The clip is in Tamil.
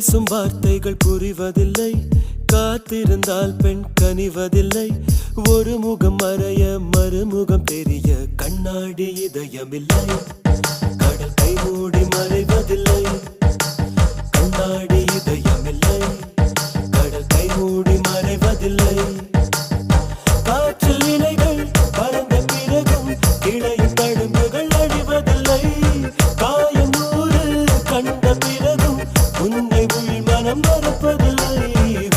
பேசும் வார்த்தைகள் புரிவதில்லை, காத்திருந்தால் பெண் கனிவதில்லை. ஒரு முகம் மறைய மறுமுகம் தெரிய கண்ணாடி இதயமில்லை. கடல் கை மூடி மறைவதில்லை, கண்ணாடி இதயமில்லை. கடல் கை மூடி மறைவதில்லை.